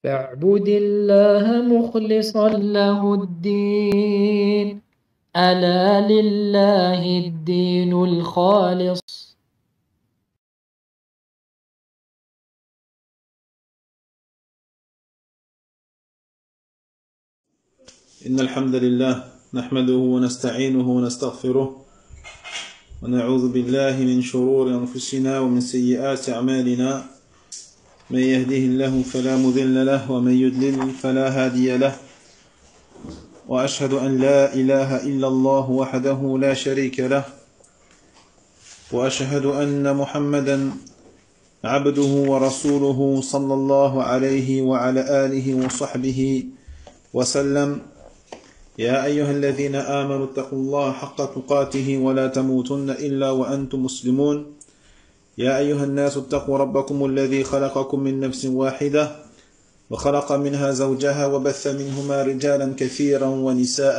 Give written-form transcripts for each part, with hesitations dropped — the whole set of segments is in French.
فاعبد الله مخلصا له الدين ألا لله الدين الخالص. إن الحمد لله نحمده ونستعينه ونستغفره ونعوذ بالله من شرور أنفسنا ومن سيئات أعمالنا من يهده الله فلا مضل له ومن يضلل فلا هادي له وأشهد أن لا إله إلا الله وحده لا شريك له وأشهد أن محمدا عبده ورسوله صلى الله عليه وعلى آله وصحبه وسلم. يا أيها الذين آمنوا اتقوا الله حق تقاته ولا تموتن إلا وأنتم مسلمون. يا أيها الناس اتقوا ربكم الذي خلقكم من نفس واحدة وخلق منها زوجها وبث منهما رجالا كثيرا ونساء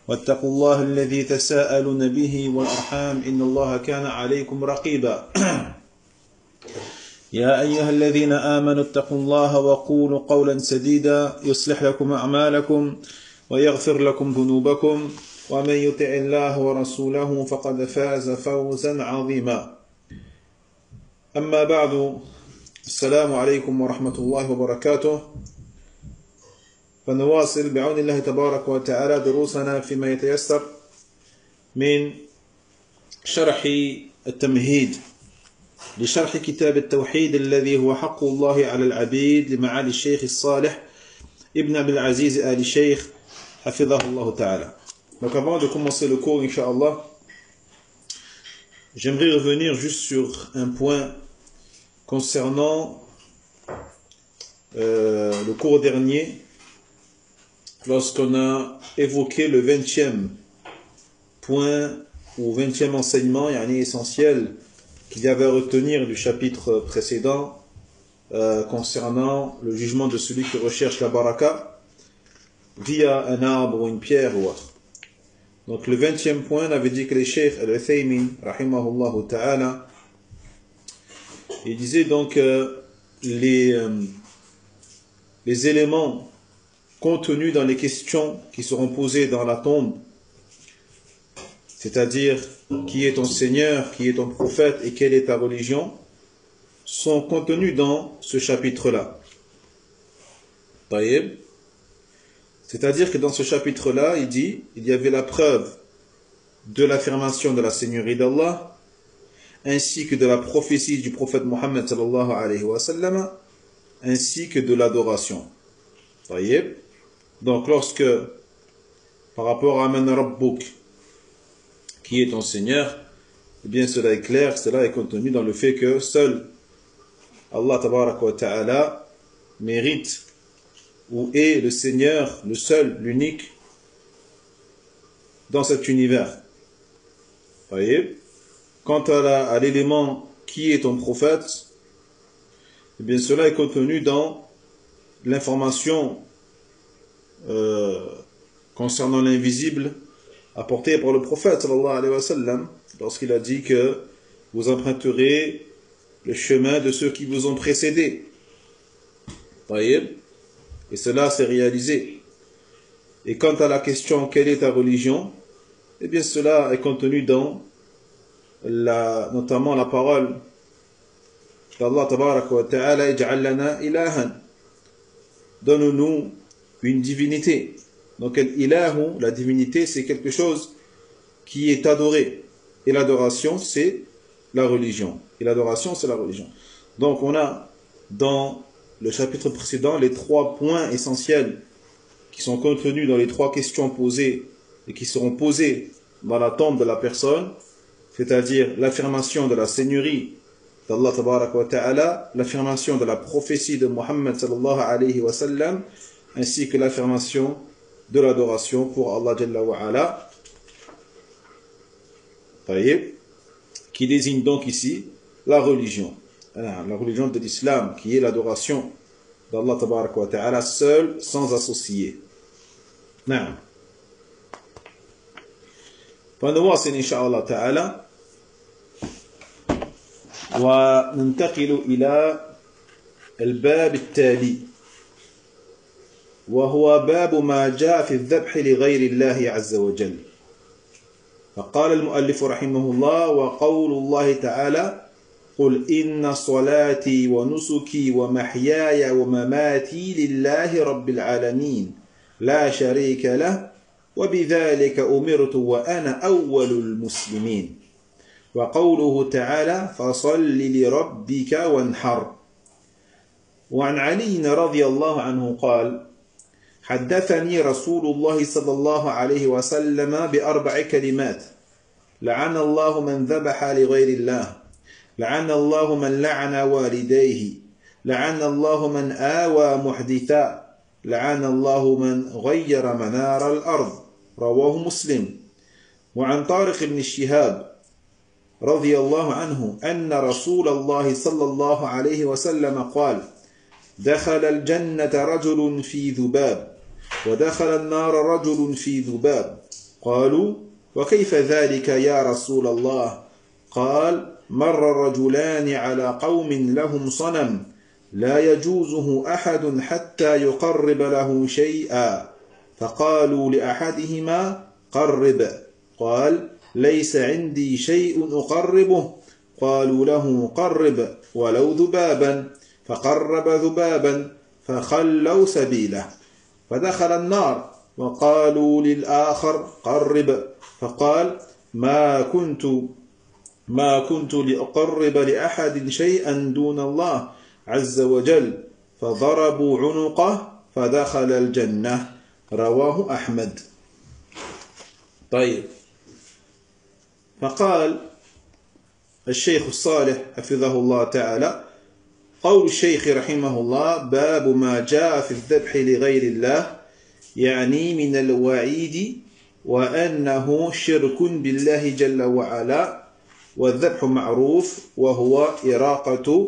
واتقوا الله الذي تساءلون به والأرحام إن الله كان عليكم رقيبا. يا أيها الذين آمنوا اتقوا الله وقولوا قولا سديدا يصلح لكم أعمالكم ويغفر لكم ذنوبكم ومن يطع الله ورسوله فقد فاز فوزا عظيما. أما بعد، السلام عليكم ورحمة الله وبركاته. فنواصل بعون الله تبارك وتعالى دروسنا فيما يتيسر من شرح التمهيد لشرح كتاب التوحيد الذي هو حق الله على العبيد لمعالي الشيخ الصالح ابن عبد العزيز آل الشيخ حفظه الله تعالى. Donc avant de commencer le cours, Inch'Allah, j'aimerais revenir juste sur un point concernant le cours dernier, lorsqu'on a évoqué le 20e point ou 20e enseignement essentiel qu'il y avait à retenir du chapitre précédent concernant le jugement de celui qui recherche la baraka via un arbre ou une pierre ou autre. Donc le 20e point, on avait dit que le Cheikh Al-Uthaymin, rahimahullah ta'ala, il disait donc les éléments contenus dans les questions qui seront posées dans la tombe, c'est-à-dire qui est ton Seigneur, qui est ton prophète et quelle est ta religion, sont contenus dans ce chapitre-là. Taïeb. C'est-à-dire que dans ce chapitre-là, il dit, il y avait la preuve de l'affirmation de la Seigneurie d'Allah, ainsi que de la prophétie du prophète Mohammed sallallahu alayhi wa sallam, ainsi que de l'adoration. Taïeb. Donc lorsque, par rapport à Aman Rabbuk, qui est ton Seigneur, eh bien cela est clair, cela est contenu dans le fait que seul Allah tabaraka wa ta'ala mérite ou est le Seigneur, le seul, l'unique dans cet univers. Voyez? Quant à l'élément qui est ton prophète, eh bien cela est contenu dans l'information concernant l'invisible apportée par le prophète sallallahu alayhi wa sallam lorsqu'il a dit que vous emprunterez le chemin de ceux qui vous ont précédés. Voyez? Et cela s'est réalisé. Et quant à la question quelle est ta religion, eh bien cela est contenu dans notamment la parole d'Allah tabaraka wa ta'ala, ij'al lana ilahan, donne-nous une divinité. Donc ilahu, la divinité, c'est quelque chose qui est adoré, et l'adoration c'est la religion. Et l'adoration c'est la religion. Donc on a dans le chapitre précédent les trois points essentiels qui sont contenus dans les trois questions posées et qui seront posées dans la tombe de la personne, c'est-à-dire l'affirmation de la seigneurie d'Allah tabaraka wa ta'ala, l'affirmation de la prophétie de Muhammad sallallahu alayhi wa sallam, ainsi que l'affirmation de l'adoration pour Allah jalla wa ala, qui désigne donc ici la religion de l'islam, qui est l'adoration d'Allah tabaraka wa ta'ala seul, sans associé. Naam. فنواصل إن شاء الله تعالى وننتقل إلى الباب التالي وهو باب ما جاء في الذبح لغير الله عز وجل. فقال المؤلف رحمه الله: وقول الله تعالى: قل إن صلاتي ونسكي ومحياي ومماتي لله رب العالمين لا شريك له وبذلك أمرت وأنا أول المسلمين. وقوله تعالى: فصل لربك وانحر. وعن علي رضي الله عنه قال: حدثني رسول الله صلى الله عليه وسلم بأربع كلمات: لعن الله من ذبح لغير الله، لعن الله من لعن والديه، لعن الله من آوى محدثا، لعن الله من غير منار الأرض. رواه مسلم. وعن طارق بن الشهاب رضي الله عنه أن رسول الله صلى الله عليه وسلم قال: دخل الجنة رجل في ذباب، ودخل النار رجل في ذباب. قالوا: وكيف ذلك يا رسول الله؟ قال: مر رجلان على قوم لهم صنم لا يجوزه أحد حتى يقرب له شيئا، فقالوا لأحدهما: قرب. قال: ليس عندي شيء أقربه. قالوا له: قرب ولو ذبابا. فقرب ذبابا فخلوا سبيله، فدخل النار. وقالوا للآخر: قرب. فقال: ما كنت لأقرب لأحد شيئا دون الله عز وجل. فضربوا عنقه فدخل الجنة. رواه أحمد. طيب. فقال الشيخ الصالح حفظه الله تعالى: قول الشيخ رحمه الله: باب ما جاء في الذبح لغير الله، يعني من الوعيد وأنه شرك بالله جل وعلا. والذبح معروف وهو إراقة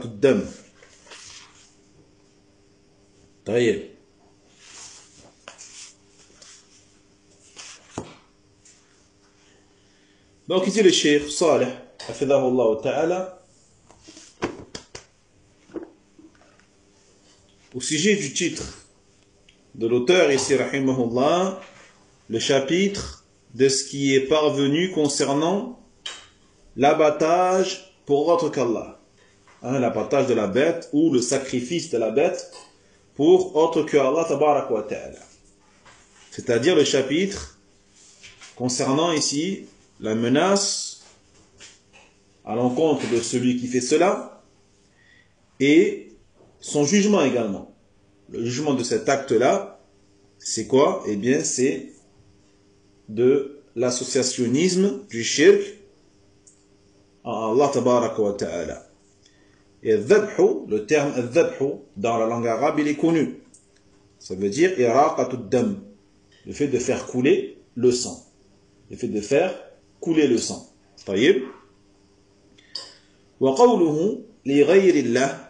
الدم، طيب. Donc ici le Cheikh Saleh hafidhahullah ta'ala, au sujet du titre de l'auteur ici rahimahullah, le chapitre de ce qui est parvenu concernant l'abattage pour autre qu'Allah, l'abattage de la bête ou le sacrifice de la bête pour autre que Allah tabarak wa ta'ala, c'est-à-dire le chapitre concernant ici la menace à l'encontre de celui qui fait cela et son jugement également. Le jugement de cet acte-là, c'est quoi? Eh bien, c'est de l'associationnisme, du shirk en Allah tabaraka wa ta'ala. Et al-dhabhu, le terme al-dhabhu dans la langue arabe, il est connu. Ça veut dire iraqatu dam, le fait de faire couler le sang. Le fait de faire couler le sang. طيب. وقوله لغير الله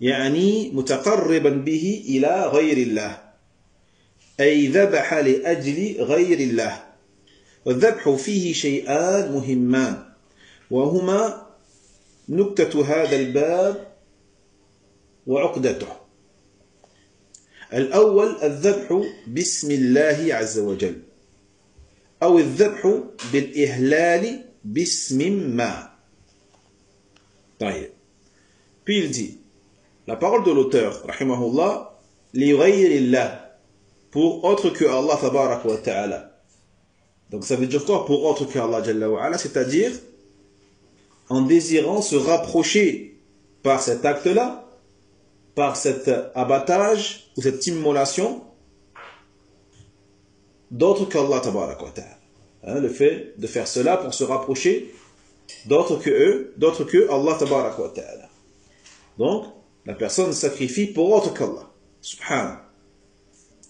يعني متقربا به إلى غير الله، أي ذبح لأجل غير الله. والذبح فيه شيئان مهمان، وهما نكتة هذا الباب وعقدته. الأول الذبح بسم الله عز وجل، أو الذبح بالإهلال باسم ما. طيب. Puis il dit, la parole de l'auteur, rahimahullah, li ghayrillah, pour autre que Allah tabarak wa ta'ala. Donc ça veut dire quoi pour autre que Allah jalla wa ala? C'est-à-dire en désirant se rapprocher par cet acte-là, par cet abattage ou cette immolation d'autres qu'Allah tabarak wa ta'ala. Le fait de faire cela pour se rapprocher d'autres que Allah tabarak wa ta'ala. Donc, la personne sacrifie pour autre qu'Allah. Subhanallah.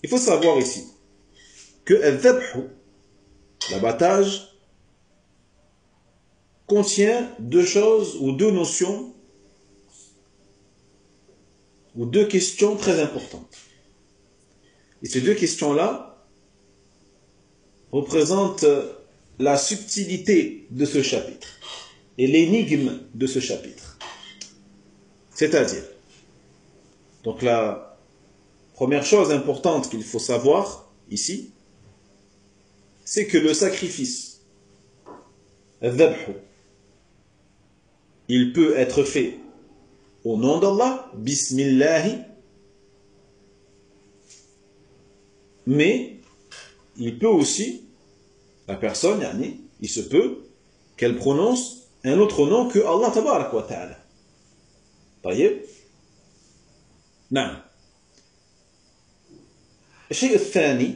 Il faut savoir ici que al-dhabh, l'abattage, contient deux choses ou deux notions ou deux questions très importantes. Et ces deux questions-là représentent la subtilité de ce chapitre et l'énigme de ce chapitre. C'est-à-dire, Donc la première chose importante qu'il faut savoir ici, c'est que le sacrifice, al-dhabh, il peut être fait au nom d'Allah, Bismillahi, mais il peut aussi, la personne, il se peut qu'elle prononce un autre nom que Allah tabarak wa ta'ala. طيب نعم. الشيء الثاني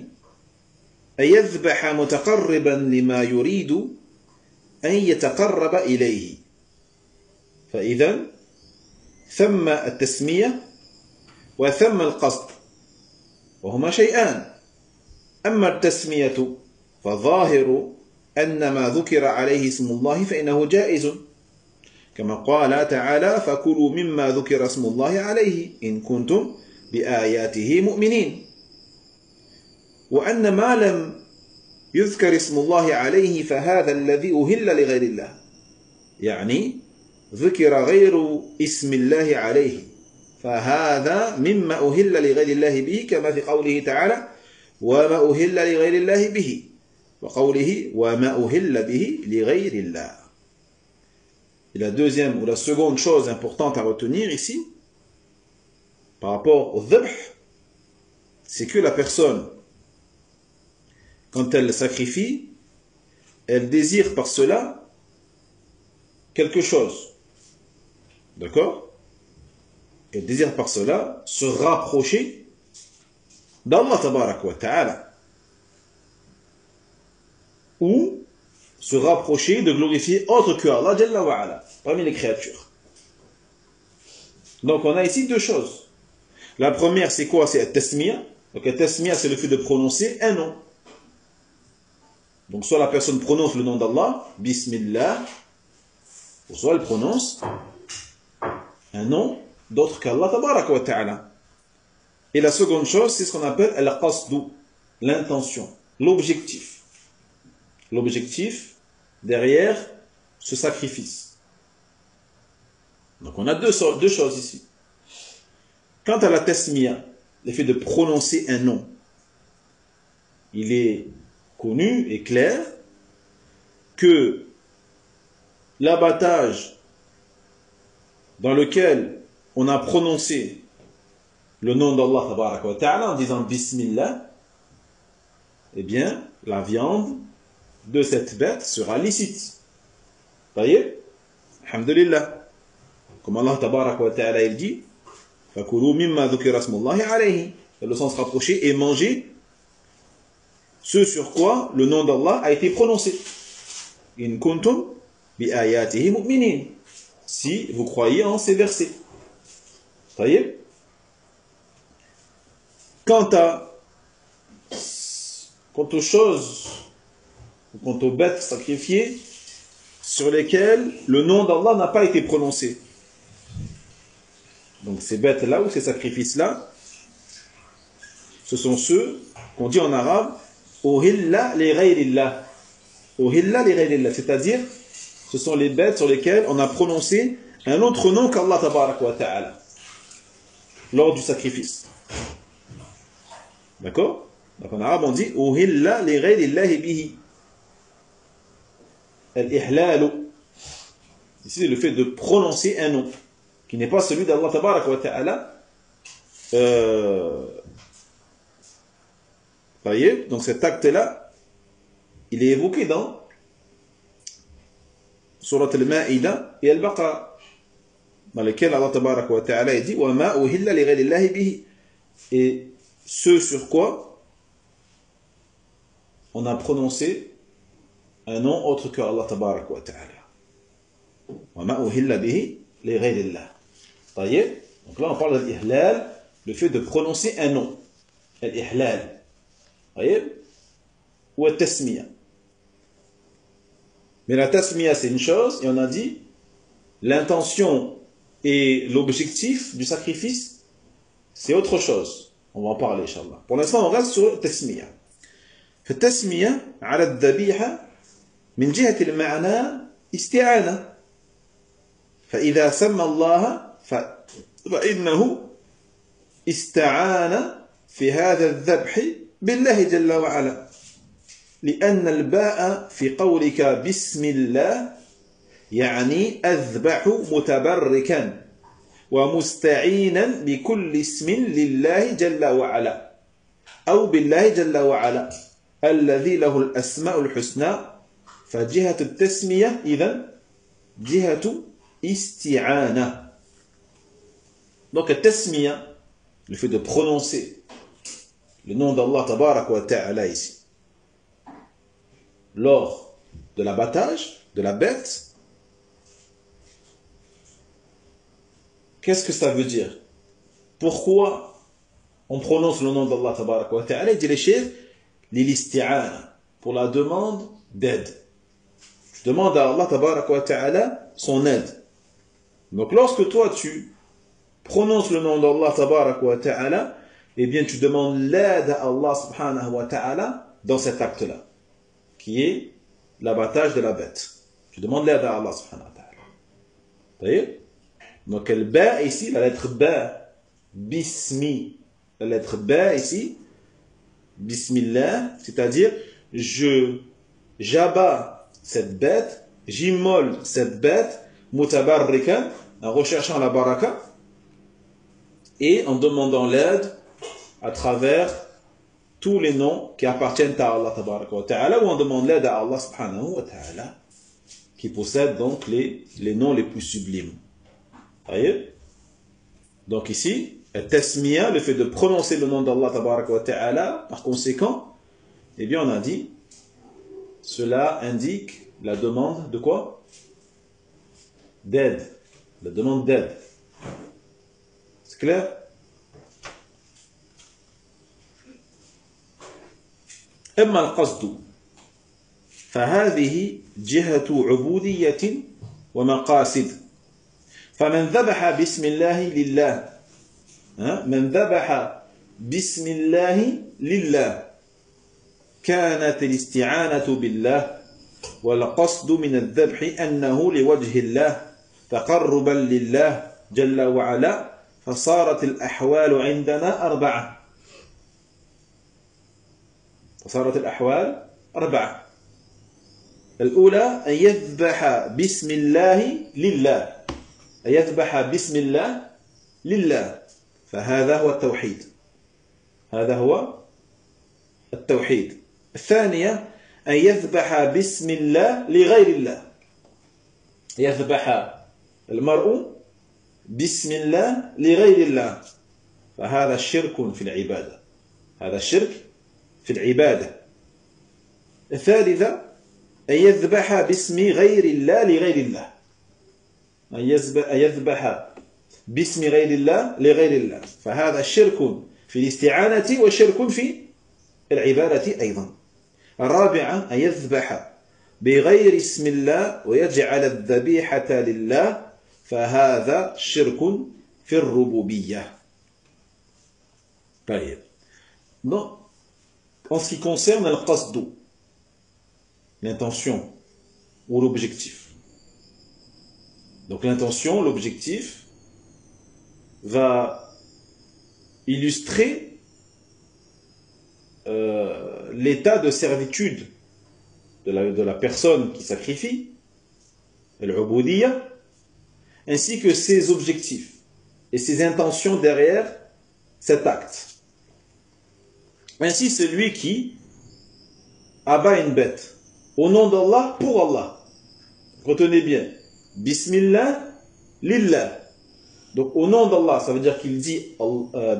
أن يذبح متقربا لما يريد أن يتقرب إليه. فإذا ثم التسمية وثم القصد وهما شيئان. أما التسمية فظاهر أن ما ذكر عليه اسم الله فإنه جائز كما قال تعالى فكلوا مما ذكر اسم الله عليه إن كنتم بآياته مؤمنين. وأن ما لم يذكر اسم الله عليه فهذا الذي أهل لغير الله، يعني ذكر غير اسم الله عليه فهذا مما أهل لغير الله به كما في قوله تعالى وما أهل لغير الله به وقوله وما أهل به لغير الله. Et la deuxième ou la seconde chose importante à retenir ici, par rapport au dhabh, c'est que la personne, quand elle sacrifie, elle désire par cela quelque chose. D'accord? Elle désire par cela se rapprocher d'Allah tabarak wa ta'ala. Ou se rapprocher de glorifier autre que Allah Jalla wa ala, parmi les créatures. Donc on a ici deux choses. La première c'est quoi? C'est at-tasmiya. Donc at-tasmiya c'est le fait de prononcer un nom. Donc soit la personne prononce le nom d'Allah, Bismillah, ou soit elle prononce un nom d'autre qu'Allah tabarak wa ta'ala. Et la seconde chose c'est ce qu'on appelle al-qasdu, l'intention, l'objectif. L'objectif derrière ce sacrifice. Donc on a deux choses ici. Quant à la tasmiya, le fait de prononcer un nom, il est connu et clair que l'abattage dans lequel on a prononcé le nom d'Allah tabaraka wa ta'ala en disant Bismillah, eh bien la viande de cette bête sera licite. Voyez? Alhamdulillah. Comme Allah tabarak wa ta'ala il dit, fakulu mimma dhukira smullahi alayhi. Dans le sens rapproché et manger ce sur quoi le nom d'Allah a été prononcé. In kuntum bi ayatihi mu'minin. Si vous croyez en ces versets. Voyez? Quant aux choses, quant aux bêtes sacrifiées sur lesquelles le nom d'Allah n'a pas été prononcé. Donc ces bêtes-là ou ces sacrifices-là, ce sont ceux qu'on dit en arabe Uhilla li ghayrillah. Uhilla li ghayrillah, c'est-à-dire ce sont les bêtes sur lesquelles on a prononcé un autre nom qu'Allah tabarak wa ta'ala lors du sacrifice. D'accord? Donc en arabe on dit Uhilla li ghayrillahi bihi. Al-ihlal, ici c'est le fait de prononcer un nom qui n'est pas celui d'Allah tabarak wa ta'ala. Voyez, donc cet acte-là, il est évoqué dans Surat al-Ma'ida et al-Baqara, dans lequel Allah tabarak wa ta'ala dit wa ma uhilla li ghayrillahi bihi, et ce sur quoi on a prononcé un nom autre que Allah tabarak wa ta'ala. Wa ma uhilla bihi li ghayrillah. Voyez, donc là on parle de l'ihlal, le fait de prononcer un nom, l'ihlal. Voyez, ou at-tasmiya. Mais la tasmiya c'est une chose, et on a dit l'intention et l'objectif du sacrifice c'est autre chose. On va en parler inshallah. Pour l'instant on reste sur la tasmiya. فالتسمية على الذبيحة من جهة المعنى استعانة. فإذا سمى الله فإنه استعان في هذا الذبح بالله جل وعلا لأن الباء في قولك بسم الله يعني أذبح متبركا ومستعينا بكل اسم لله جل وعلا أو بالله جل وعلا الذي له الأسماء الحسنى فجهة التسمية إذن جهة استعانة. Donc التسمية, le fait de prononcer le nom d'Allah tabarak wa ta'ala ici lors de l'abattage de la bête, qu'est-ce que ça veut dire? Pourquoi on prononce le nom d'Allah tabarak wa ta'ala? Il dit les chefs l'isti'ana, pour la demande d'aide. Tu demandes à Allah tabarak wa ta'ala son aide. Donc lorsque toi tu prononces le nom d'Allah tabarak wa ta'ala, eh bien tu demandes l'aide à Allah subhanahu wa ta'ala dans cet acte-là, qui est l'abattage de la bête. Tu demandes l'aide à Allah subhanahu wa ta'ala. Voyez? Donc le ba ici, la lettre ba, bismi, la lettre ba ici, bismillah, c'est-à-dire j'abats cette bête, j'immole cette bête, mutabarrika, en recherchant la baraka, et en demandant l'aide à travers tous les noms qui appartiennent à Allah tabaraka wa ta'ala, ou on demande l'aide à Allah subhanahu wa ta'ala, qui possède donc les noms les plus sublimes. Voyez? Donc ici, tasmiya, le fait de prononcer le nom d'Allah tabaraka wa ta'ala, par conséquent, eh bien on a dit, cela indique la demande de quoi? D'aide. La demande d'aide. C'est clair? أما القصد فهذه جهة عبودية ومقاصد. فمن ذبح بسم الله لله، من ذبح بسم الله لله كانت الاستعانة بالله والقصد من الذبح أنه لوجه الله تقربا لله جل وعلا، فصارت الأحوال عندنا أربعة. فصارت الأحوال أربعة. الأولى أن يذبح بسم الله لله، أن يذبح بسم الله لله، فهذا هو التوحيد. هذا هو التوحيد. الثانية أن يذبح بسم الله لغير الله، يذبح المرء بسم الله لغير الله، فهذا شرك في العبادة. هذا الشرك في العبادة. الثالثة أن يذبح باسم غير الله لغير الله، أن يذبح باسم غير الله لغير الله، فهذا شرك في الاستعانة وشرك في العبادة أيضا. الرابعة أن يذبح بغير اسم الله ويجعل الذبيحة لله، فهذا شرك في الربوبية. طيب. Non. En ce qui concerne le qasdu, l'intention ou l'objectif. Donc l'intention, l'objectif va illustrer l'état de servitude de la personne qui sacrifie, l'ubudiyya, ainsi que ses objectifs et ses intentions derrière cet acte. Ainsi, celui qui abat une bête au nom d'Allah, pour Allah. Retenez bien. Bismillah, lillah. Donc, au nom d'Allah, ça veut dire qu'il dit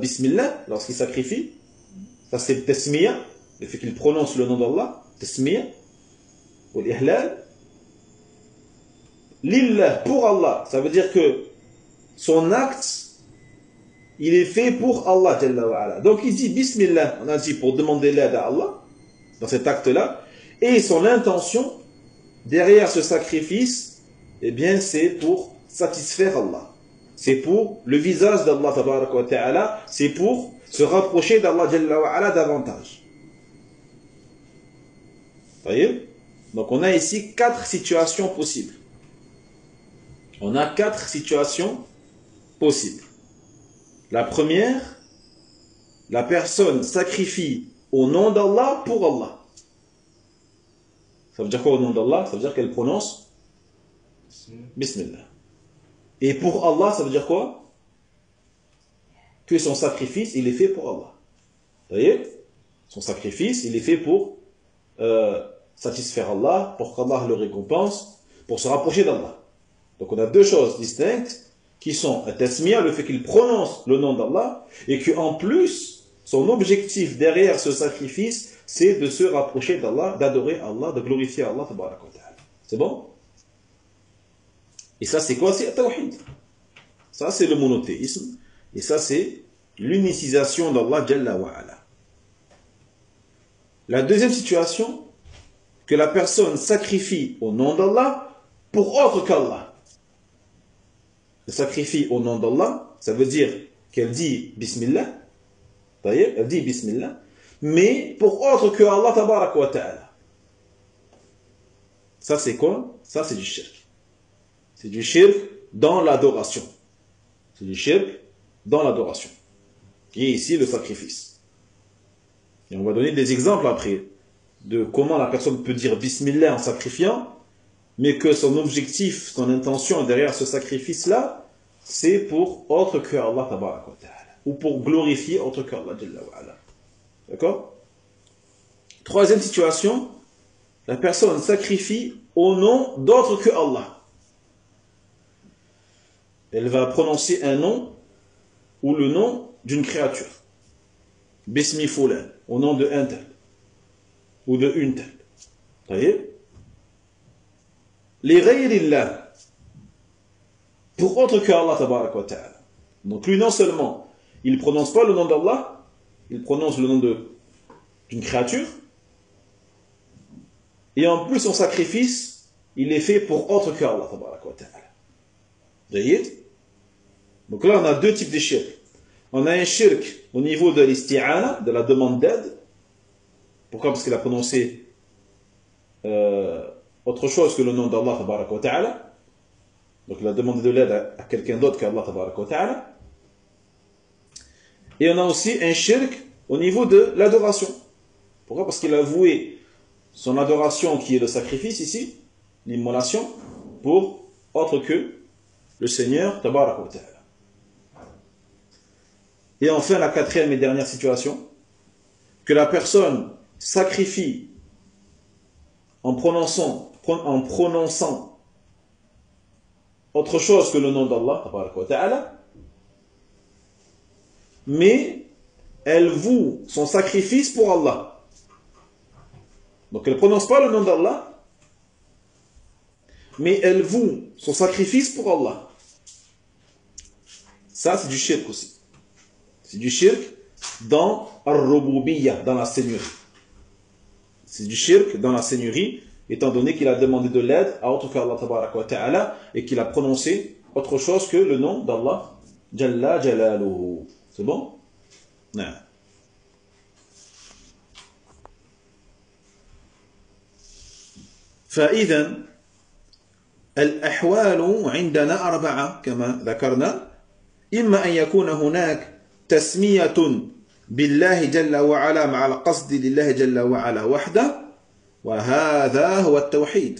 Bismillah lorsqu'il sacrifie. Ça, c'est le tasmiya, le fait qu'il prononce le nom d'Allah. Tasmiya. Ou l'ihlal. Lillah, pour Allah. Ça veut dire que son acte, il est fait pour Allah Jalla wa Ala. Donc il dit Bismillah, on a dit pour demander l'aide à Allah dans cet acte-là, et son intention derrière ce sacrifice, eh bien c'est pour satisfaire Allah. C'est pour le visage d'Allah tabaraka wa ta'ala, c'est pour se rapprocher d'Allah Jalla wa Ala davantage. Vous voyez? Donc on a ici 4 situations possibles. On a 4 situations possibles. La première, la personne sacrifie au nom d'Allah pour Allah. Ça veut dire quoi au nom d'Allah? Ça veut dire qu'elle prononce Bismillah. Et pour Allah, ça veut dire quoi? Que son sacrifice, il est fait pour Allah. Vous voyez? Son sacrifice, il est fait pour satisfaire Allah, pour qu'Allah le récompense, pour se rapprocher d'Allah. Donc on a deux choses distinctes qui sont Tasmiya, le fait qu'il prononce le nom d'Allah, et qu'en plus, son objectif derrière ce sacrifice, c'est de se rapprocher d'Allah, d'adorer Allah, de glorifier Allah. C'est bon? Et ça c'est quoi? C'est Tawhid. Ça c'est le monothéisme, et ça c'est l'unicisation d'Allah Jalla wa Ala. La deuxième situation, que la personne sacrifie au nom d'Allah pour autre qu'Allah. Elle sacrifie au nom d'Allah, ça veut dire qu'elle dit Bismillah, elle dit Bismillah, mais pour autre que Allah Tabaraka wa Ta'ala. Ça c'est quoi? Ça c'est du shirk. C'est du shirk dans l'adoration. C'est du shirk dans l'adoration. Qui est ici le sacrifice. Et on va donner des exemples après de comment la personne peut dire Bismillah en sacrifiant, mais que son objectif, son intention derrière ce sacrifice-là, c'est pour autre que Allah Tabaraka wa Ta'ala, ou pour glorifier autre que Allah Jalla wa Ala. D'accord? Troisième situation, la personne sacrifie au nom d'autre que Allah. Elle va prononcer un nom ou le nom d'une créature. Bismi Fulan, au nom de un tel, ou de une telle. Vous voyez? Les ghayrillah, pour autre que Allah Tabaraka wa Ta'ala. Donc lui non seulement, il ne prononce pas le nom d'Allah, il prononce le nom d'une créature, et en plus son sacrifice, il est fait pour autre que Allah Tabaraka wa Ta'ala. Vous voyez? Donc là on a deux types de shirk. On a un shirk au niveau de l'isti'ana, de la demande d'aide. Pourquoi? Parce qu'il a prononcé autre chose que le nom d'Allah Tabaraka wa Ta'ala. Donc il a demandé de l'aide à quelqu'un d'autre qu'Allah Tabaraka wa Ta'ala. Et on a aussi un shirk au niveau de l'adoration. Pourquoi? Parce qu'il a voué son adoration qui est le sacrifice ici, l'immolation, pour autre que le Seigneur Tabaraka wa Ta'ala. Et enfin, la quatrième et dernière situation, que la personne sacrifie en prononçant autre chose que le nom d'Allah, mais elle voue son sacrifice pour Allah. Donc elle ne prononce pas le nom d'Allah, mais elle voue son sacrifice pour Allah. Ça, c'est du shirk aussi. C'est du shirk dans Ar-Rububiyyah, dans la seigneurie. C'est du shirk dans la seigneurie, étant donné qu'il a demandé de l'aide à autre qu'Allah Tabaraka wa Ta'ala et qu'il a prononcé autre chose que le nom d'Allah Jalla Jalaluhu. C'est bon? Non. فإذا الأحوال عندنا أربعة كما ذكرنا إما أن يكون هناك تسمية بالله جل وعلا مع القصد لله جل وعلا وحده وهذا هو التوحيد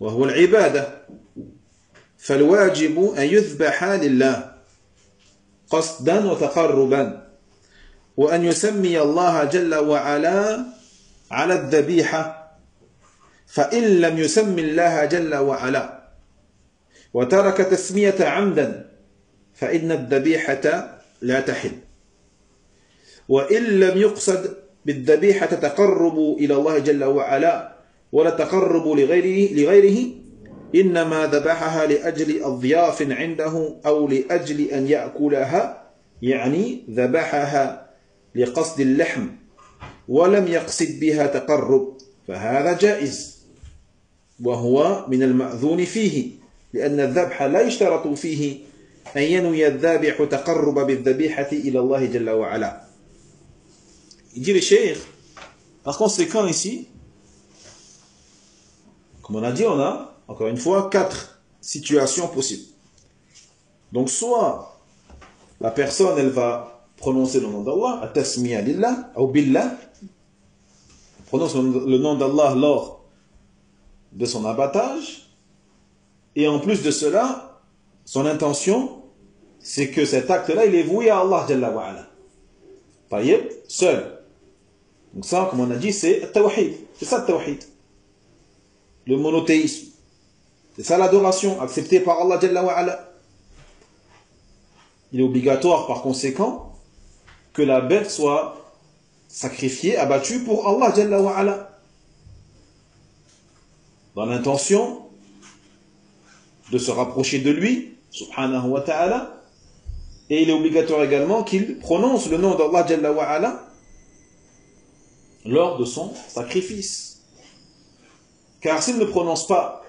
وهو العبادة فالواجب أن يذبح لله قصدا وتقربا وأن يسمي الله جل وعلا على الذبيحة فإن لم يسمي الله جل وعلا وترك تسمية عمدا فإن الذبيحة لا تحل وإن لم يقصد بالذبيحة تقرب إلى الله جل وعلا ولا تقرب لغيره إنما ذبحها لأجل أضياف عنده أو لأجل أن يأكلها يعني ذبحها لقصد اللحم ولم يقصد بها تقرب فهذا جائز وهو من المأذون فيه لأن الذبح لا يشترط فيه أن ينوي الذابح تقرب بالذبيحة إلى الله جل وعلا. Il dit le cheikh, par conséquent ici, comme on a dit, on a, encore une fois, 4 situations possibles. Donc soit la personne, elle va prononcer le nom d'Allah, at-tasmiya lillah, ou billah, prononce le nom d'Allah lors de son abattage, et en plus de cela, son intention, c'est que cet acte-là, il est voué à Allah Jalla wa Ala. Taïeb, seul. Donc ça, comme on a dit, c'est at-tawhid. C'est ça le tawhid. Le monothéisme. C'est ça l'adoration, acceptée par Allah Jalla wa Ala. Il est obligatoire, par conséquent, que la bête soit sacrifiée, abattue pour Allah Jalla wa Ala. Dans l'intention de se rapprocher de lui, subhanahu wa ta'ala. Et il est obligatoire également qu'il prononce le nom d'Allah Jalla wa Ala lors de son sacrifice. Car s'il ne prononce pas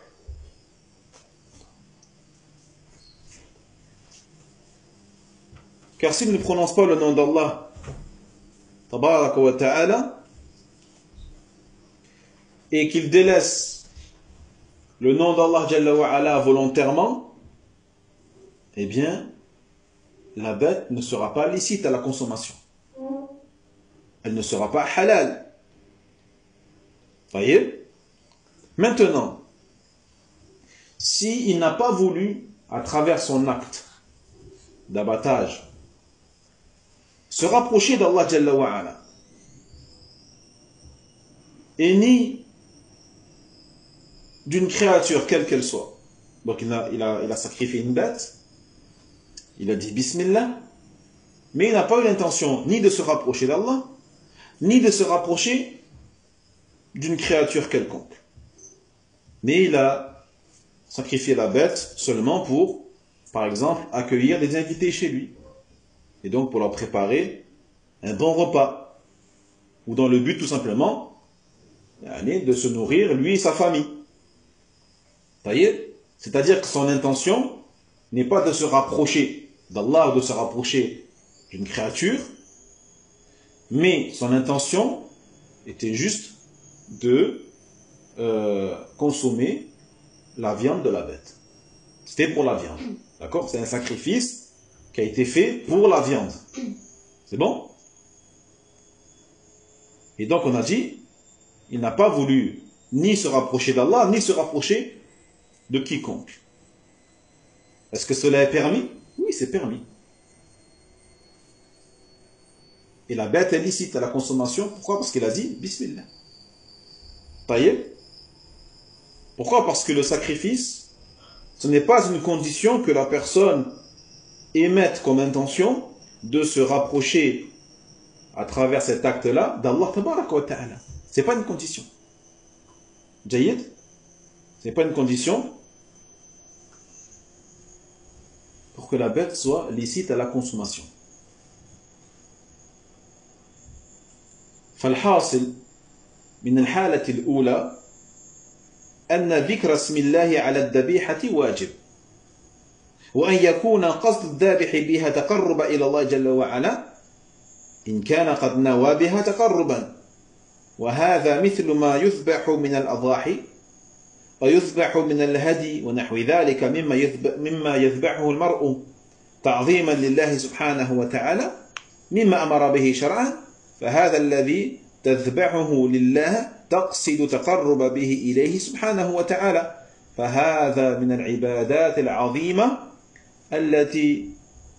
le nom d'Allah tabaraka wa ta'ala et qu'il délaisse le nom d'Allah Jalla wa Ala volontairement, eh bien la bête ne sera pas licite à la consommation. Elle ne sera pas halal. Voyez? Maintenant, s'il n'a pas voulu, à travers son acte d'abattage, se rapprocher d'Allah Jalla wa Ala, et ni d'une créature quelle qu'elle soit. Donc il a sacrifié une bête, il a dit Bismillah, mais il n'a pas eu l'intention ni de se rapprocher d'Allah, ni de se rapprocher d'une créature quelconque. Mais il a sacrifié la bête seulement pour, par exemple, accueillir des invités chez lui. Et donc pour leur préparer un bon repas. Ou dans le but tout simplement de se nourrir lui et sa famille. C'est-à-dire que son intention n'est pas de se rapprocher d'Allah ou de se rapprocher d'une créature, mais son intention était juste de consommer la viande de la bête. C'était pour la viande. D'accord? C'est un sacrifice qui a été fait pour la viande. C'est bon? Et donc on a dit, il n'a pas voulu ni se rapprocher d'Allah, ni se rapprocher de quiconque. Est-ce que cela est permis? Oui, c'est permis. Et la bête est licite à la consommation. Pourquoi? Parce qu'il a dit Bismillah. Taïeb. Pourquoi? Parce que le sacrifice, ce n'est pas une condition que la personne émette comme intention de se rapprocher à travers cet acte-là d'Allah tabaraka wa ta'ala. Ce n'est pas une condition. Jayyid? Ce n'est pas une condition pour que la bête soit licite à la consommation. فالحاصل من الحالة الأولى أن ذكر اسم الله على الذبيحة واجب وأن يكون قصد الذابح بها تقرب إلى الله جل وعلا إن كان قد نوى بها تقربا وهذا مثل ما يذبح من الأضاحي ويذبح من الهدي ونحو ذلك مما يذبحه المرء تعظيما لله سبحانه وتعالى مما أمر به شرعا فهذا الذي تذبحه لله تقصد تقرب به إليه سبحانه وتعالى فهذا من العبادات العظيمة التي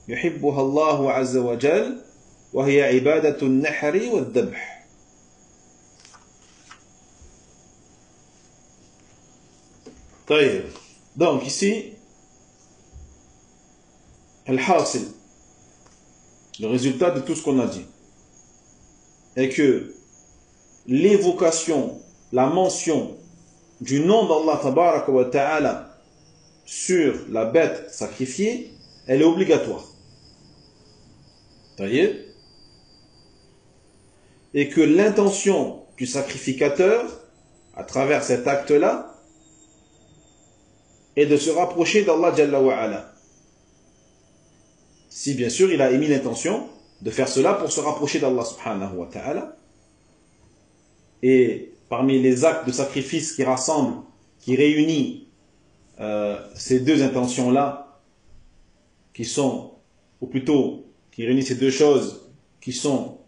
يحبها الله عز وجل وهي عبادة النحر والذبح. طيب. Donc ici الحاصل, le résultat de tout ce qu'on a dit est que l'évocation, la mention du nom d'Allah tabaraka wa ta'ala sur la bête sacrifiée, elle est obligatoire. Voyez? Et que l'intention du sacrificateur, à travers cet acte-là, est de se rapprocher d'Allah Jalla wa Ala. Si bien sûr il a émis l'intention de faire cela pour se rapprocher d'Allah subhanahu wa ta'ala. Et parmi les actes de sacrifice qui rassemblent, qui réunissent ces deux intentions-là, qui sont, ou plutôt, qui réunit ces deux choses qui sont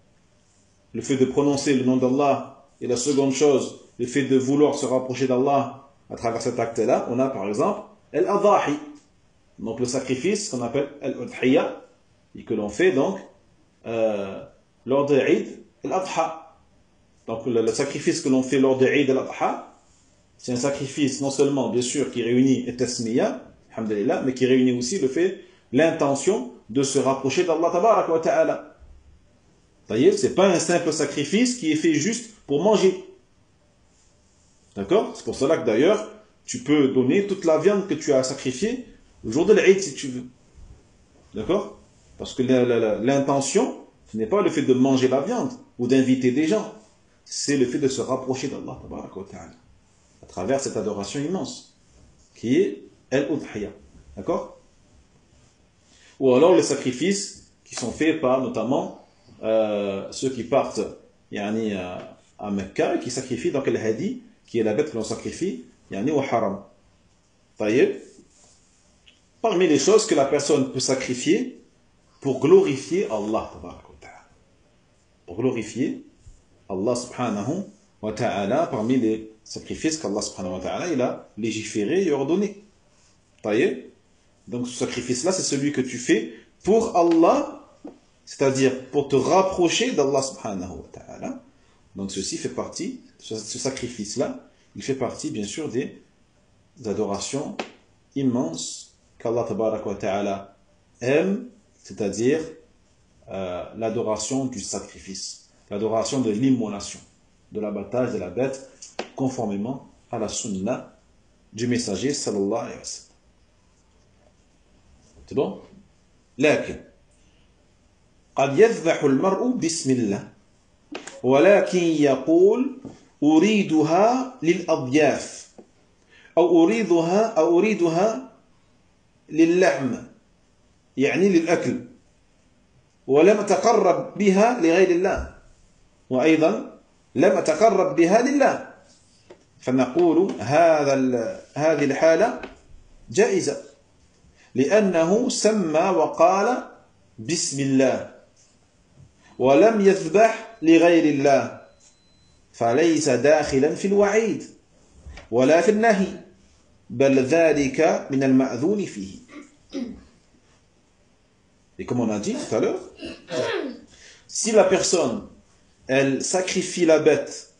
le fait de prononcer le nom d'Allah et la seconde chose, le fait de vouloir se rapprocher d'Allah à travers cet acte-là, on a par exemple al-Adahi, donc le sacrifice qu'on appelle al-Udhiyya et que l'on fait donc lors de Eid al-Adha. Donc le sacrifice que l'on fait lors de Eid al-Adha, c'est un sacrifice non seulement bien sûr qui réunit et tasmiya, alhamdulillah, mais qui réunit aussi le fait, l'intention de se rapprocher d'Allah tabaraka wa ta'ala. C'est pas un simple sacrifice qui est fait juste pour manger. D'accord? C'est pour cela que d'ailleurs, tu peux donner toute la viande que tu as sacrifiée le jour de l'Eid si tu veux. D'accord? Parce que l'intention, ce n'est pas le fait de manger la viande ou d'inviter des gens. C'est le fait de se rapprocher d'Allah tabaraka wa ta'ala à travers cette adoration immense qui est al-Udhiyya. D'accord? Ou alors les sacrifices qui sont faits par notamment ceux qui partent à Mecca et qui sacrifient donc le hadi, qui est la bête que l'on sacrifie, au haram. Parmi les choses que la personne peut sacrifier pour glorifier Allah, pour glorifier Allah subhanahu wa ta'ala, parmi les sacrifices qu'Allah subhanahu wa ta'ala il a légiféré et ordonné. Donc ce sacrifice-là, c'est celui que tu fais pour Allah, c'est-à-dire pour te rapprocher d'Allah subhanahu wa ta'ala. Donc ceci fait partie, ce sacrifice-là, il fait partie bien sûr des adorations immenses qu'Allah tabaraka wa ta'ala aime, c'est-à-dire l'adoration du sacrifice, l'adoration de l'immolation, de l'abattage de la bête, conformément à la sunna du messager sallallahu alayhi wa sallam. C'est bon? لكن قد يذبح المرء بسم الله ولكن يقول أريدها للأضياف أو أريدها للحم يعني للأكل ولم أتقرب بها لغير الله وأيضا لم أتقرب بها لله فنقول هذه الحالة جائزة لأنه سمى وقال بسم الله ولم يذبح لغير الله فليس داخلا في الوعيد ولا في النهي بل ذلك من المأذون فيه. Et comme on a dit tout à l'heure, si la personne elle sacrifie la bête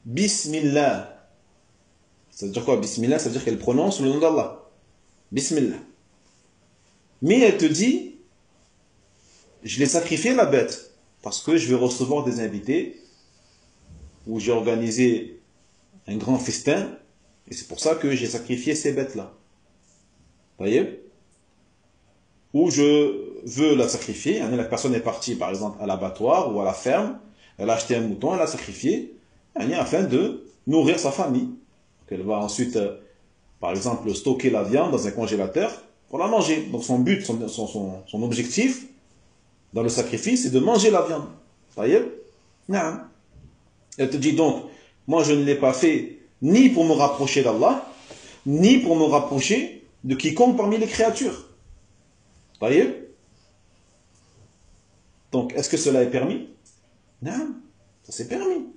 Bismillah, ça veut dire quoi Bismillah? Ça veut dire qu'elle prononce le nom d'Allah, Bismillah, mais elle te dit je l'ai sacrifié la bête parce que je vais recevoir des invités ou j'ai organisé un grand festin et c'est pour ça que j'ai sacrifié ces bêtes-là. Vous voyez? Ou je veux la sacrifier, la personne est partie par exemple à l'abattoir ou à la ferme, elle a acheté un mouton, elle l'a sacrifié afin de nourrir sa famille. Donc elle va ensuite, par exemple, stocker la viande dans un congélateur pour la manger. Donc son but, son objectif dans le sacrifice, c'est de manger la viande. Vous voyez? Non. Elle te dit donc, moi je ne l'ai pas fait ni pour me rapprocher d'Allah, ni pour me rapprocher de quiconque parmi les créatures. Vous voyez? Donc, est-ce que cela est permis? Non, ça c'est permis.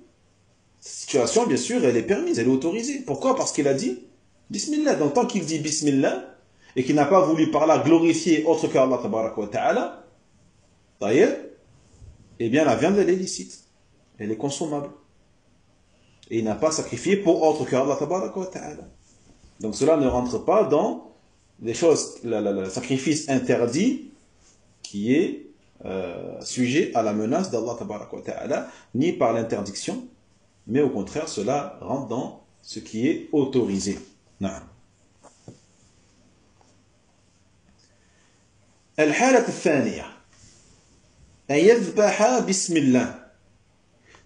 Cette situation, bien sûr, elle est permise, elle est autorisée. Pourquoi? Parce qu'il a dit Bismillah. Donc, tant qu'il dit Bismillah, et qu'il n'a pas voulu par là glorifier autre qu'Allah tabaraka wa ta'ala, eh bien la viande elle est licite, elle est consommable. Et il n'a pas sacrifié pour autre qu'Allah tabaraka wa ta'ala. Donc cela ne rentre pas dans les choses, le sacrifice interdit qui est sujet à la menace d'Allah tabaraka wa ta'ala, ni par l'interdiction, mais au contraire cela rentre dans ce qui est autorisé. Naam. الحالة الثانية أن يذبح بسم الله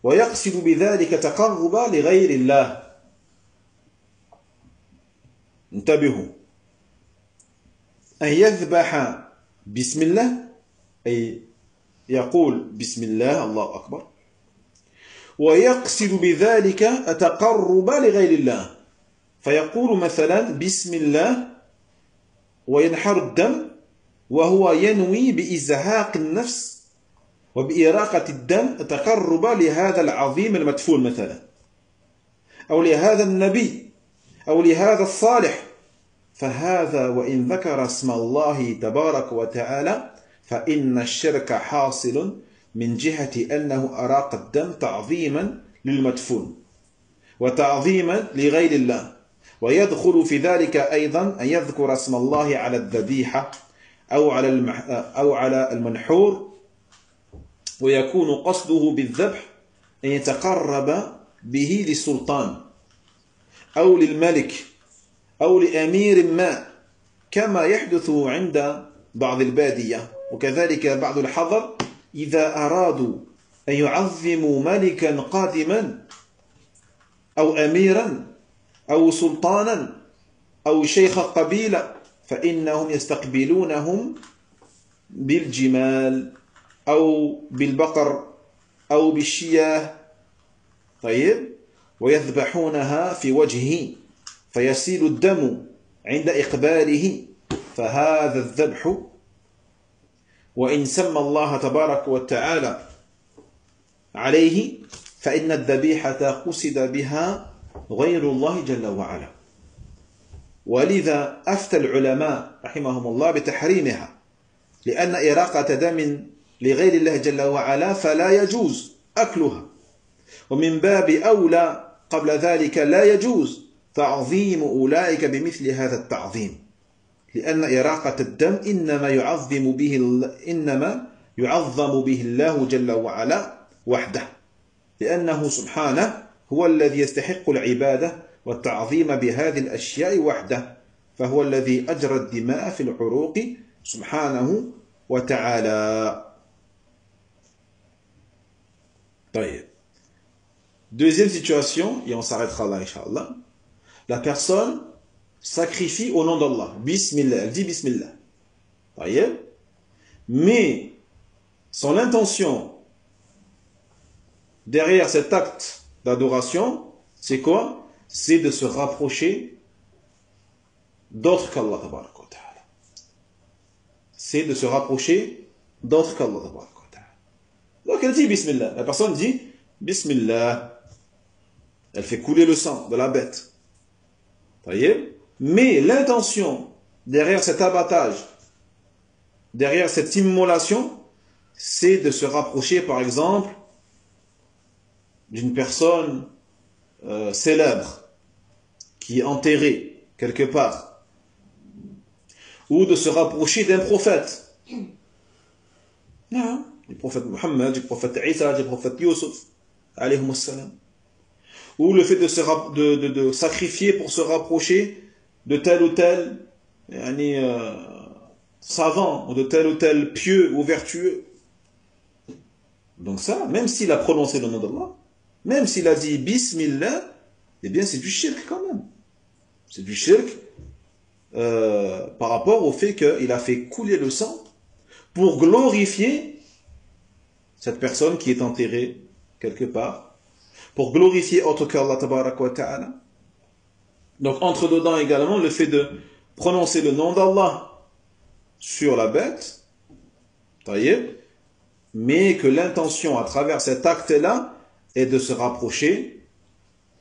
ويقصد بذلك تقربا لغير الله. انتبهوا، أن يذبح بسم الله أي يقول بسم الله الله أكبر ويقصد بذلك التقرب لغير الله، فيقول مثلا بسم الله وينحر الدم وهو ينوي بإزهاق النفس وبإراقة الدم تقرب لهذا العظيم المدفون مثلا، أو لهذا النبي، أو لهذا الصالح، فهذا وإن ذكر اسم الله تبارك وتعالى فإن الشرك حاصل من جهة أنه أراق الدم تعظيما للمدفون وتعظيما لغير الله. ويدخل في ذلك أيضا أن يذكر اسم الله على الذبيحة أو على المنحور، ويكون قصده بالذبح أن يتقرب به للسلطان أو للملك أو لأمير ما، كما يحدث عند بعض البادية. وكذلك بعض الحضر إذا أرادوا أن يعظموا ملكا قادما أو أميرا أو سلطانا أو شيخ قبيلة فإنهم يستقبلونهم بالجمال أو بالبقر أو بالشياه، طيب، ويذبحونها في وجهه فيسيل الدم عند إقباله، فهذا الذبح وإن سمى الله تبارك وتعالى عليه فإن الذبيحة قصد بها غير الله جل وعلا. ولذا أفتى العلماء رحمهم الله بتحريمها، لأن إراقة دم لغير الله جل وعلا فلا يجوز أكلها، ومن باب أولى قبل ذلك لا يجوز تعظيم أولئك بمثل هذا التعظيم، لأن إراقة الدم إنما يعظم به الله جل وعلا وحده، لأنه سبحانه هو الذي يستحق العبادة والتعظيم بهذه الأشياء وحده، فهو الذي أجرى الدماء في العروق سبحانه وتعالى. طيب. Deuxième situation, et on s'arrêtera là, Inch'Allah. La personne sacrifie au nom d'Allah. Bismillah, elle dit Bismillah. Taïeb. Mais son intention derrière cet acte d'adoration, c'est quoi? C'est de se rapprocher d'autres qu'Allah. C'est de se rapprocher d'autres qu'Allah. Donc elle dit Bismillah. La personne dit Bismillah. Elle fait couler le sang de la bête. Voyez? Mais l'intention derrière cet abattage, derrière cette immolation, c'est de se rapprocher, par exemple, d'une personne célèbre qui est enterrée quelque part, ou de se rapprocher d'un prophète. Non, du prophète Mohammed, du prophète Isa, du prophète Yusuf, alayhimus salam. Ou le fait de sacrifier pour se rapprocher de tel ou tel savant, ou de tel ou tel pieux ou vertueux. Donc ça, même s'il a prononcé le nom d'Allah, même s'il a dit Bismillah, eh bien c'est du shirk quand même. C'est du shirk par rapport au fait qu'il a fait couler le sang pour glorifier cette personne qui est enterrée quelque part, pour glorifier autre qu'Allah tabarak wa ta'ala. Donc entre dedans également le fait de prononcer le nom d'Allah sur la bête, mais que l'intention à travers cet acte-là est de se rapprocher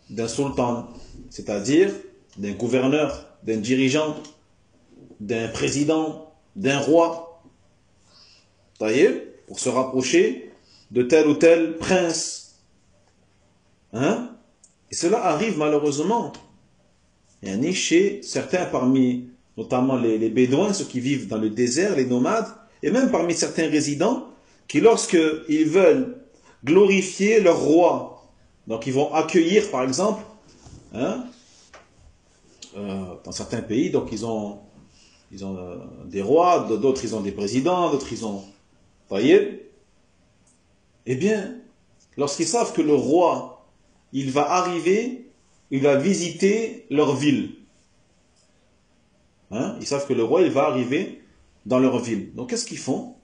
d'un sultan, c'est-à-dire d'un gouverneur, d'un dirigeant, d'un président, d'un roi, pour se rapprocher de tel ou tel prince. Hein? Et cela arrive malheureusement chez certains parmi, notamment les bédouins, ceux qui vivent dans le désert, les nomades, et même parmi certains résidents, qui lorsqu'ils veulent glorifier leur roi, donc ils vont accueillir par exemple, dans certains pays, donc ils ont des rois, d'autres ils ont des présidents, d'autres ils ont... Voyez? Eh bien, lorsqu'ils savent que le roi il va arriver, il va visiter leur ville. Ils savent que le roi, il va arriver dans leur ville. Donc, qu'est-ce qu'ils font?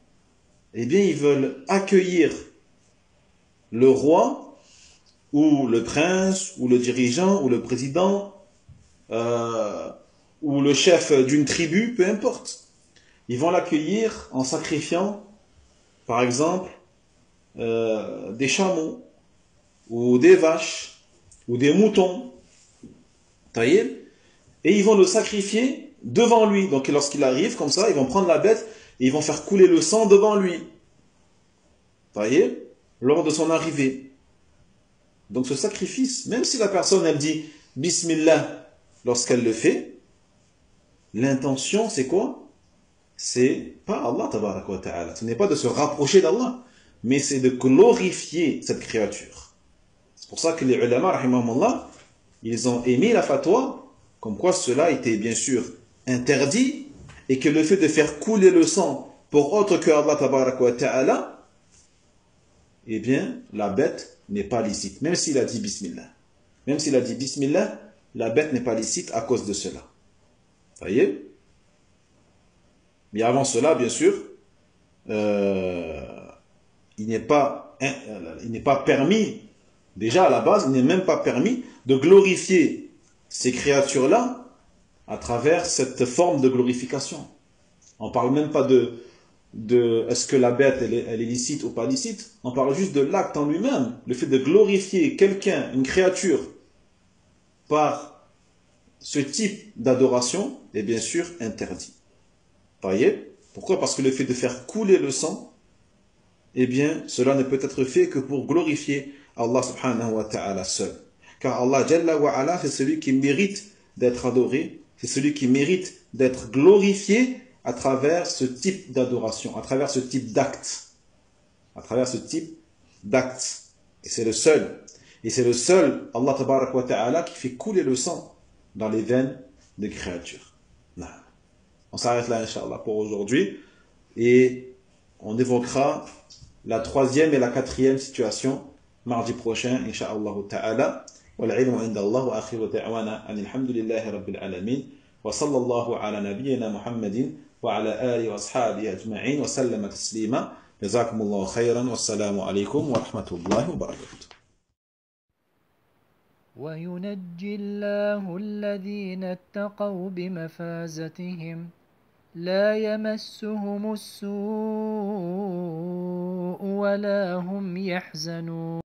Eh bien, ils veulent accueillir le roi, ou le prince, ou le dirigeant, ou le président, ou le chef d'une tribu, peu importe. ils vont l'accueillir en sacrifiant, par exemple, des chameaux, ou des vaches, ou des moutons, taïeb, et ils vont le sacrifier devant lui. Donc lorsqu'il arrive, comme ça, ils vont prendre la bête, et ils vont faire couler le sang devant lui, taïeb, lors de son arrivée. Donc ce sacrifice, même si la personne, elle dit « Bismillah » lorsqu'elle le fait, l'intention, c'est quoi? C'est pas Allah, tabaraka wa ta'ala. Ce n'est pas de se rapprocher d'Allah, mais c'est de glorifier cette créature. C'est pour ça que les ulama, rahimahumullah, ils ont émis la fatwa, comme quoi cela était bien sûr interdit, et que le fait de faire couler le sang pour autre que Allah, tabaraka wa ta'ala, eh bien, la bête n'est pas licite, même s'il a dit Bismillah. Même s'il a dit Bismillah, la bête n'est pas licite à cause de cela. Vous voyez? Mais avant cela, bien sûr, il n'est pas permis, déjà à la base, il n'est même pas permis de glorifier ces créatures-là à travers cette forme de glorification. On ne parle même pas de est-ce que la bête elle est licite ou pas licite. On parle juste de l'acte en lui-même. Le fait de glorifier quelqu'un, une créature, par ce type d'adoration est bien sûr interdit. Vous voyez? Pourquoi? Parce que le fait de faire couler le sang, eh bien, cela ne peut être fait que pour glorifier Allah subhanahu wa ta'ala seul. Car Allah Jalla wa ala, c'est celui qui mérite d'être adoré, c'est celui qui mérite d'être glorifié à travers ce type d'adoration, à travers ce type d'acte. À travers ce type d'acte. Et c'est le seul. Et c'est le seul, Allah tabarak wa ta'ala, qui fait couler le sang dans les veines des créatures. Non. On s'arrête là, Inch'Allah, pour aujourd'hui. Et on évoquera la troisième et la quatrième situation mardi prochain, Inch'Allah ta'ala. والعلم عند الله وآخر دعوانا أن الحمد لله رب العالمين وصلى الله على نبينا محمد وعلى آله وأصحابه أجمعين وسلم تسليما جزاكم الله خيرا والسلام عليكم ورحمة الله وبركاته. وينجي الله الذين اتقوا بمفازتهم لا يمسهم السوء ولا هم يحزنون